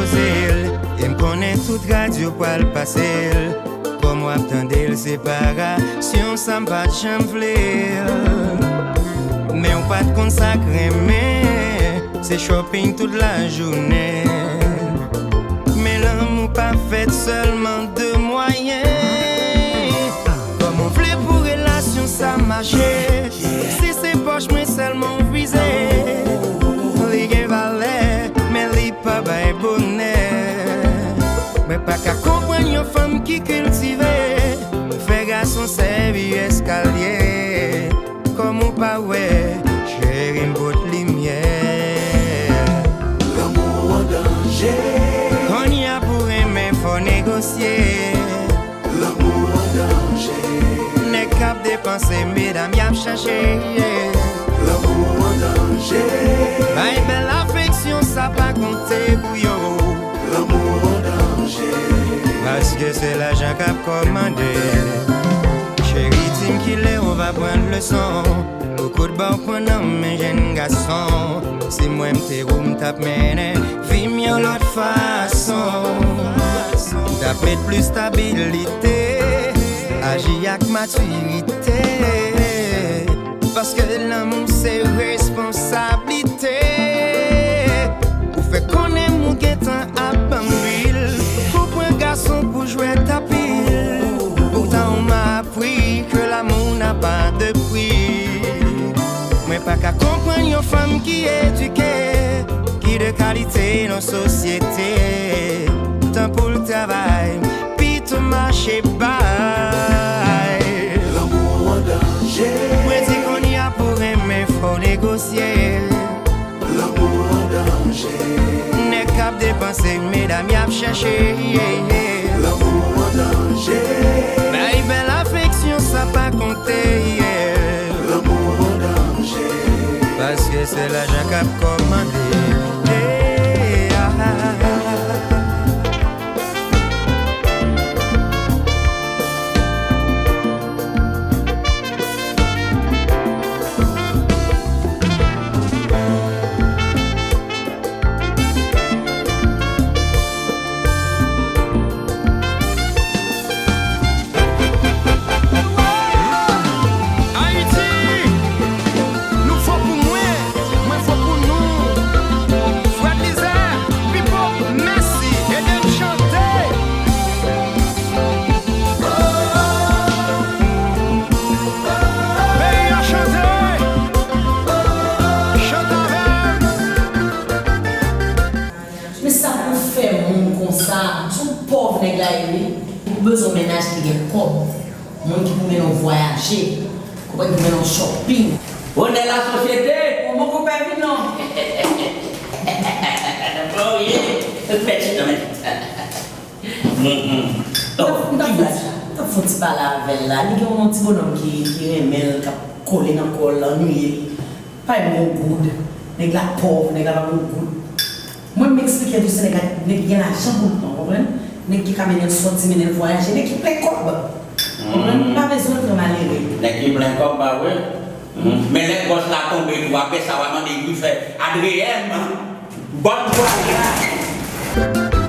poser. Et me connaît toute radio pour le passer. Pour moi, attendez, séparation, ça me pas de chamfler. Mais on pas de consacrer, mais c'est shopping toute la journée. Mais l'amour pas fait seulement de moyens. Comme on voulait pour relation, ça marchait. Si c'est poche, mais seulement visé. Les gains valaient, mais les pas bail bonheur. Mais pas qu'à comprendre une femme qui cultivait. Fait garçon servi escalier. Comme on pas ouais, chérie m'botte lumière. L'amour en danger. On y a pour aimer, faut négocier. L'amour en danger. N'est cap dépenser, mesdames, y'a cherché. L'amour en danger. My belle affection, ça pas compter pour yo. L'amour en danger. Parce que c'est l'argent qu'a commandé. Chérie, dis-moi qu'il est, on va prendre le son. Beaucoup de bon pour nous, mes jeunes garçons. Si moi m'te roule, m'tape mené, vie mieux l'autre façon. T'as fait plus stabilité, agis avec maturité. Parce que l'amour c'est responsabilité. Ou fait qu'on aime ou guettant à Bambil. Faut pour un garçon pour jouer ta pile. Pourtant on m'a appris que l'amour n'a pas de prix. Mais pas qu'à comprendre une femme qui est éduquée, qui de qualité dans la société. Temps pour le travail, puis tout marché bye. L'amour en danger. Moi dis qu'on y a pour aimer, faut négocier. L'amour en danger. N'est cap dépenser, mesdames, y'a cherché. L'amour en danger. Belle, belle affection, ça pas compter. L'amour en danger. Parce que c'est l'argent qu'a commandé. Besoin de ménage qui est comme monde qui peut nous voyager, qui peut nous shopping. On est la société. On m'a coupé non. Oh yeah, petit homme. T'as foutu pas la veille là, il y a un petit bonhomme qui remet, qui a collé dans le col, ennuyé. Pas un bon goût, n'est la pauvre, n'est pas bon goût. Moi, je m'explique du Sénégal, n'est pas l'argent pour nous, vous comprenez? N'est qui camine sorti mener voyager n'est qui plein corps on pas besoin de malheureux N'est qui plein corps bah ouais mais les gosses là tombé tu après ça va demander lui faire Adrien bonne voyage.